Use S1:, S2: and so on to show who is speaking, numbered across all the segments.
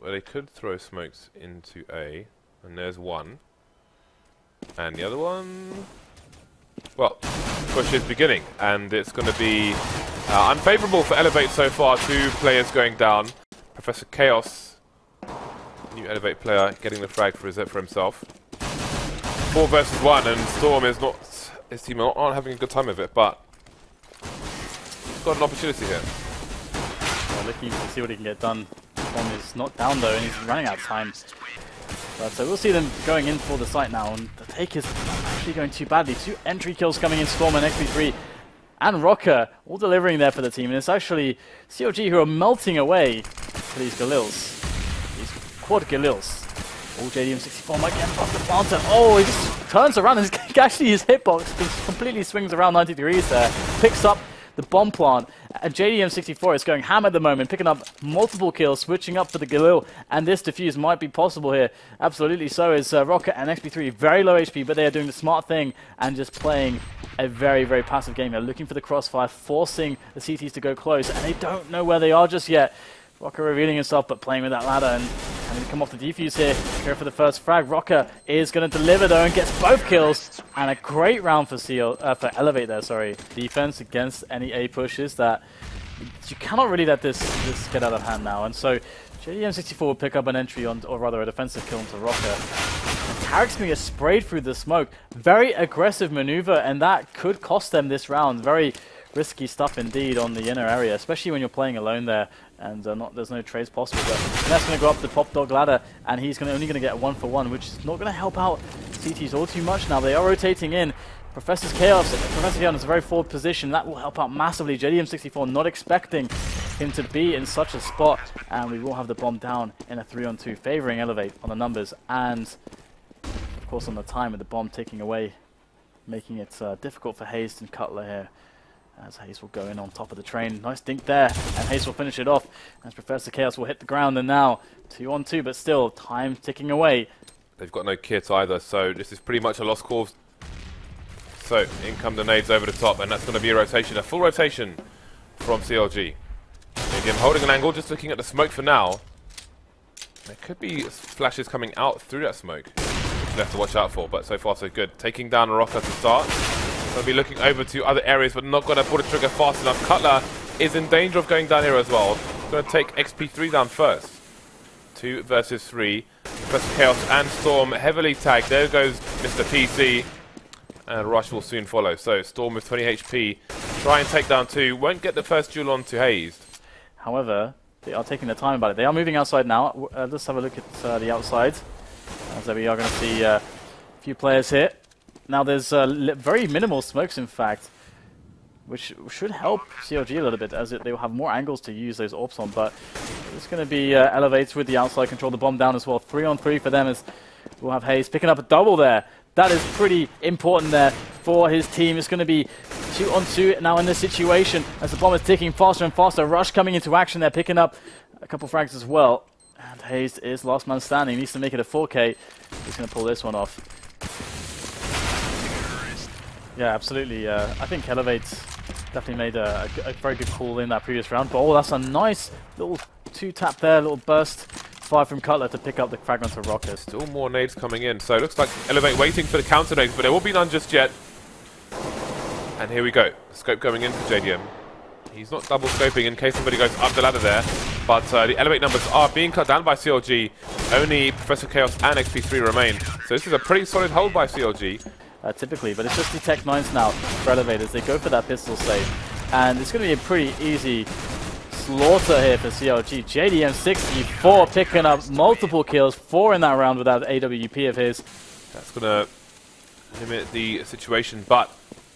S1: Well, they could throw smokes into A, and there's one. And the other one... Well, push is beginning, and it's going to be unfavourable for Elevate so far. 2 players going down. Professor Chaos, new Elevate player, getting the frag for himself. 4 versus 1, and Storm is not... His team aren't having a good time of it, but... he's got an opportunity here.
S2: Well, looking to see what he can get done. Storm is knocked down though, and he's running out of time. But so we'll see them going in for the site now, and the take is not actually going too badly. 2 entry kills coming in, Storm and XP3 and Rocker all delivering there for the team, and it's actually CLG who are melting away for these Galils, these quad Galils. Oh, JDM64 might get off the planter. Oh, he just turns around and actually his hitbox completely swings around 90 degrees there, picks up the bomb plant, and JDM64 is going ham at the moment, picking up multiple kills, switching up for the Galil, and this defuse might be possible here. Absolutely so is Rocket and XP3, very low HP, but they are doing the smart thing and just playing a very, very passive game. They're looking for the crossfire, forcing the CTs to go close, and they don't know where they are just yet. Rocker revealing himself, but playing with that ladder and having to come off the defuse here. Go for the first frag. Rocker is going to deliver though and gets both kills. And a great round for for Elevate there, sorry. Defense against any A pushes that you cannot really let this get out of hand now. And so JDM64 will pick up an entry on, or rather a defensive kill onto Rocker. And Tarek's going to get sprayed through the smoke. Very aggressive maneuver, and that could cost them this round. Very risky stuff indeed on the inner area, especially when you're playing alone there and there's no trades possible. But that's going to go up the top dog ladder, and he's only going to get a 1-for-1, which is not going to help out CTs all too much now. They are rotating in. Professor Chaos is a very forward position. That will help out massively. JDM64 not expecting him to be in such a spot, and we will have the bomb down in a 3-on-2, favoring Elevate on the numbers and of course on the time with the bomb ticking away, making it difficult for Hayes and Cutler here. As Hayes will go in on top of the train. Nice dink there, and Hayes will finish it off as Professor Chaos will hit the ground, and now 2-on-2, but still time ticking away.
S1: They've got no kit either, so this is pretty much a lost cause. So in come the nades over the top, and that's going to be a rotation, a full rotation from CLG. Medium holding an angle, just looking at the smoke for now. There could be flashes coming out through that smoke, which you have to watch out for, but so far so good. Taking down a Rocker to start. Going to be looking over to other areas, but not going to pull the trigger fast enough. Cutler is in danger of going down here as well. Going to take XP3 down first. 2 versus 3. Professor Chaos and Storm heavily tagged. There goes Mr. PC. And Rush will soon follow. So Storm with 20 HP. Try and take down 2. Won't get the first duel on to Hayes.
S2: However, they are taking their time about it. They are moving outside now. Let's have a look at the outside. As we are going to see a few players here. Now there's very minimal smokes, in fact, which should help CLG a little bit, as they will have more angles to use those orbs on. But it's going to be Elevates with the outside control, the bomb down as well. 3-on-3 for them, as we'll have Hayes picking up a double there. That is pretty important there for his team. It's going to be 2-on-2 now in this situation, as the bomb is ticking faster and faster. Rush coming into action there, picking up a couple frags as well. And Hayes is last man standing, needs to make it a 4K. He's going to pull this one off. Yeah, absolutely. I think Elevate definitely made a very good call in that previous round. But oh, that's a nice little 2-tap there, little burst fire from Cutler to pick up the fragment of Rocket.
S1: Still more nades coming in, so it looks like Elevate waiting for the counter nades, but there will be none just yet. And here we go. Scope going in for JDM. He's not double scoping in case somebody goes up the ladder there, but the Elevate numbers are being cut down by CLG. Only Professor Chaos and XP3 remain. So this is a pretty solid hold by CLG.
S2: Typically, but it's just the Tech 9s now for Elevators. They go for that pistol save, and it's going to be a pretty easy slaughter here for CLG. JDM64 picking up multiple kills, 4 in that round with that AWP of his.
S1: That's going to limit the situation, but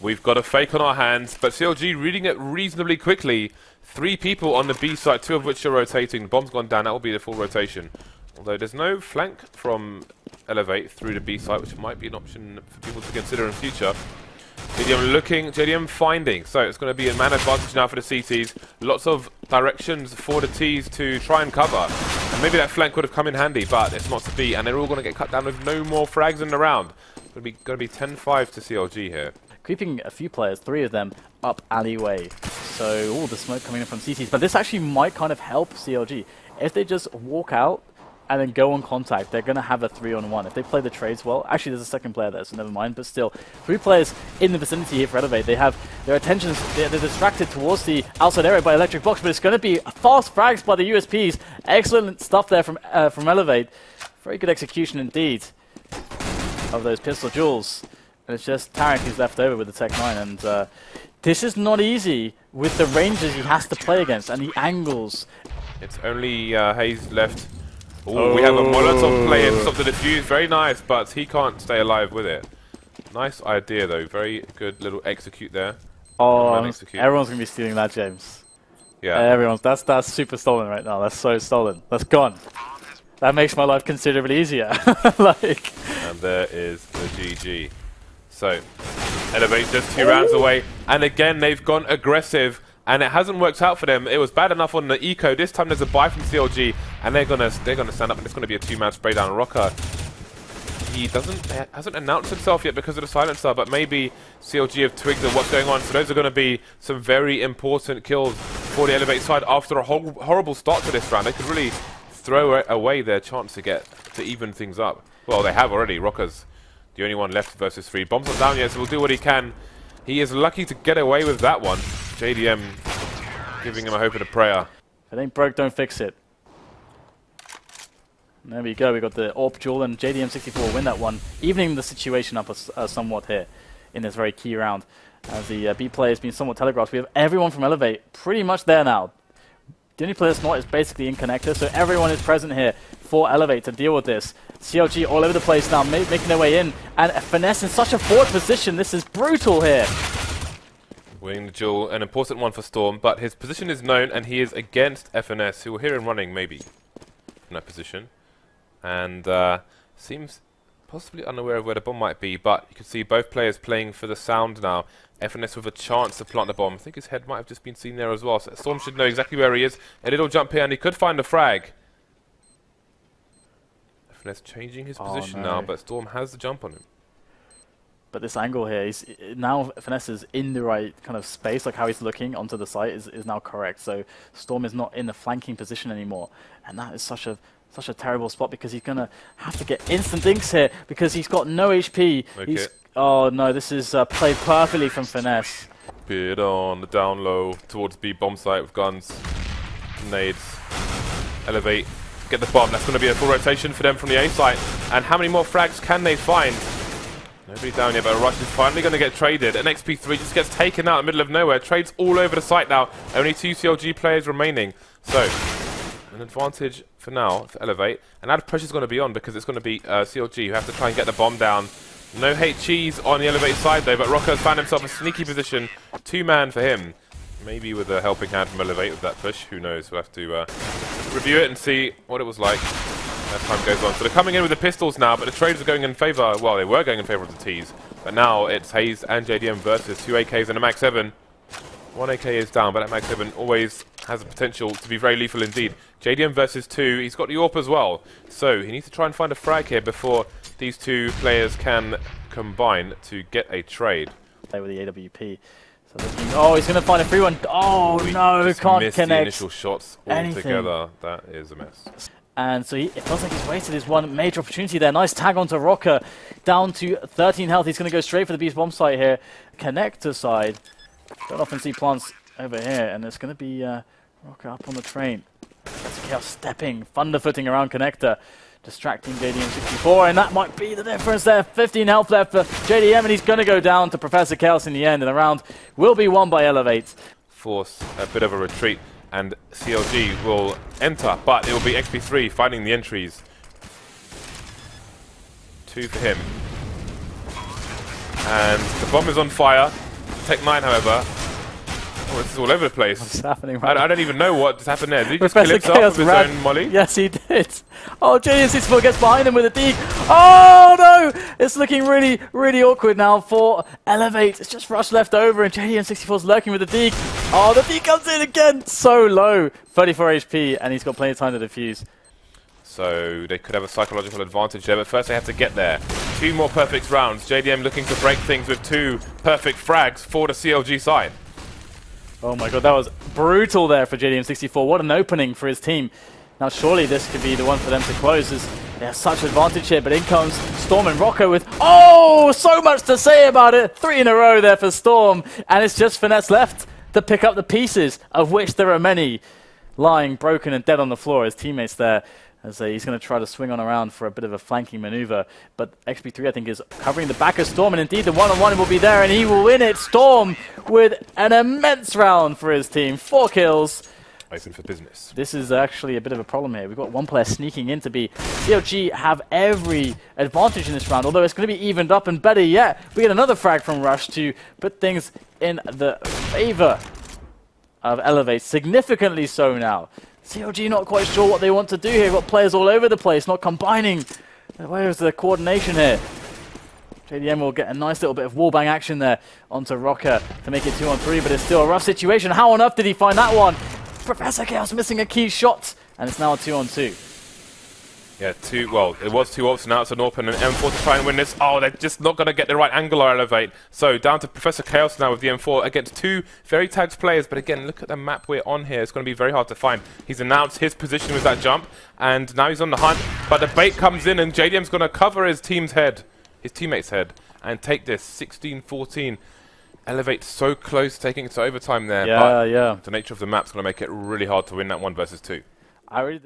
S1: we've got a fake on our hands. But CLG reading it reasonably quickly. 3 people on the B side, 2 of which are rotating. The bomb's gone down, that will be the full rotation. Although there's no flank from Elevate through the B site, which might be an option for people to consider in future. JDM looking, JDM finding. So it's going to be a man advantage now for the CTs. Lots of directions for the Ts to try and cover. And maybe that flank would have come in handy, but it's not to be. And they're all going to get cut down with no more frags in the round. Going to be 10-5 to CLG here.
S2: Creeping a few players, 3 of them, up alleyway. So all the smoke coming in from CTs. But this actually might kind of help CLG. if they just walk out and then go on contact, they're going to have a 3-on-1. If they play the trades well, actually there's a second player there, so never mind, but still, 3 players in the vicinity here for Elevate. They have their attentions, they're distracted towards the outside area by Electric Box, but it's going to be fast frags by the USPs. Excellent stuff there from Elevate. Very good execution indeed of those pistol duels. And it's just Tarek who's left over with the Tech 9, and this is not easy with the ranges he has to play against and the angles.
S1: It's only Hayes left. Ooh, we have a Molotov play to stop the defuse. Very nice, but he can't stay alive with it. Nice idea, though. Very good little execute there.
S2: Oh, everyone's going to be stealing that, James.
S1: Yeah.
S2: Everyone's. That's super stolen right now. That's so stolen. That's gone. That makes my life considerably easier. Like.
S1: And there is the GG. So, Elevate just 2 rounds away. And again, they've gone aggressive. And it hasn't worked out for them. It was bad enough on the eco. This time there's a buy from CLG, and they're gonna stand up, and it's gonna be a 2-man spray down. Rocker, he hasn't announced himself yet because of the silencer, but maybe CLG have twigged at what's going on. So those are gonna be some very important kills for the Elevate side after a horrible start to this round. They could really throw away their chance to even things up. Well, they have already. Rocker's the only one left versus 3. Bomb's not down yet, so we'll do what he can. He is lucky to get away with that one. JDM giving him a hope and a prayer.
S2: If it ain't broke, don't fix it. And there we go. We got the AWP duel, and JDM64 will win that one, evening the situation up somewhat here in this very key round. As the B play has been somewhat telegraphed, we have everyone from Elevate pretty much there now. The only player that's not is basically in connector, so everyone is present here for Elevate to deal with this. CLG all over the place now, making their way in, and Finesse in such a forward position. This is brutal here.
S1: Winning the duel, an important one for Storm, but his position is known, and he is against FNS, who will hear him running maybe from that position, and seems possibly unaware of where the bomb might be. But you can see both players playing for the sound now. FNS with a chance to plant the bomb. I think his head might have just been seen there as well. So Storm should know exactly where he is. A little jump here, and he could find a frag. FNS changing his position now, but Storm has the jump on him.
S2: But this angle here, now Finesse is in the right kind of space, like how he's looking onto the site is now correct. So Storm is not in the flanking position anymore, and that is such a terrible spot because he's gonna have to get instant dinks here because he's got no HP.
S1: Okay.
S2: Oh no, this is played perfectly from Finesse.
S1: Beard on the down low towards B bomb site with guns, nades, Elevate, get the bomb. That's going to be a full rotation for them from the A site. And how many more frags can they find? Nobody down yet, but a rush is finally going to get traded. And XP3 just gets taken out in the middle of nowhere. Trades all over the site now. Only 2 CLG players remaining. So, an advantage for now for Elevate. And now the pressure's going to be on because it's going to be CLG who have to try and get the bomb down. No HEs on the Elevate side though, but Rocco's found himself a sneaky position. 2-man for him. Maybe with a helping hand from Elevate with that push. Who knows? We'll have to review it and see what it was like as time goes on. So they're coming in with the pistols now, but the trades are going in favour. Well, they were going in favour of the Ts. But now it's Hayes and JDM versus 2 AKs and a Max 7. 1 AK is down, but that Max 7 always has the potential to be very lethal indeed. JDM versus 2. He's got the AWP as well. So he needs to try and find a frag here before these 2 players can combine to get a trade.
S2: Play with the AWP. So oh, he's going to find a free one. Oh no, can't
S1: missed
S2: connect.
S1: The initial shots altogether. That is a mess.
S2: And so it feels like he's wasted his one major opportunity there. Nice tag onto Rocker. Down to 13 health. He's going to go straight for the Beast Bomb site here. Connector side. Don't often see plants over here. And it's going to be Rocker up on the train. That's Chaos stepping, thunderfooting around Connector. Distracting JDM64, and that might be the difference there. 15 health left for JDM, and he's going to go down to Professor Chaos in the end, and the round will be won by Elevate.
S1: Force a bit of a retreat, and CLG will enter, but it will be XP3 finding the entries. 2 for him. And the bomb is on fire. Tech 9, however. Oh, this is all over the place.
S2: What's happening right
S1: I don't even know what just happened there. Did he just
S2: Professor
S1: kill himself with his
S2: ran.
S1: own molly?
S2: Yes, he did. Oh, JDM64 gets behind him with a deke. Oh, no! It's looking really, really awkward now for Elevate. It's just Rush left over, and JDM64 is lurking with the deke. Oh, the deke comes in again. So low. 34 HP, and he's got plenty of time to defuse.
S1: So they could have a psychological advantage there, but first they have to get there. 2 more perfect rounds. JDM looking to break things with 2 perfect frags for the CLG side.
S2: Oh my god, that was brutal there for JDM64. What an opening for his team. Now surely this could be the one for them to close, as they have such advantage here, but in comes Storm and Rocco with, oh, so much to say about it. 3 in a row there for Storm, and it's just Finesse left to pick up the pieces, of which there are many lying broken and dead on the floor. His teammates there, as he's going to try to swing on around for a bit of a flanking maneuver, but XP3 I think is covering the back of Storm, and indeed the one-on-one will be there, and he will win it. Storm with an immense round for his team, 4 kills.
S1: Open for business.
S2: This is actually a bit of a problem here. We've got one player sneaking in to be. CLG have every advantage in this round, although it's going to be evened up, and better yet, we get another frag from Rush to put things in the favor of Elevate, significantly so now. CLG not quite sure what they want to do here. Got players all over the place, not combining. Where's the coordination here? JDM will get a nice little bit of wallbang action there onto Rocker to make it 2-on-3, but it's still a rough situation. How on earth did he find that one? Professor Chaos missing a key shot, and it's now a 2-on-2.
S1: Yeah, well, it was 2 ults, now it's an open, and M4 to try and win this. Oh, they're just not going to get the right angle or Elevate. So down to Professor Chaos now with the M4 against 2 very tagged players. But again, look at the map we're on here. It's going to be very hard to find. He's announced his position with that jump, and now he's on the hunt. But the bait comes in, and JDM's going to cover his team's head, his teammate's head, and take this 16-14. Elevate so close, taking it to overtime there.
S2: Yeah,
S1: but
S2: yeah.
S1: the nature of the map's going to make it really hard to win that 1 versus 2.
S2: I really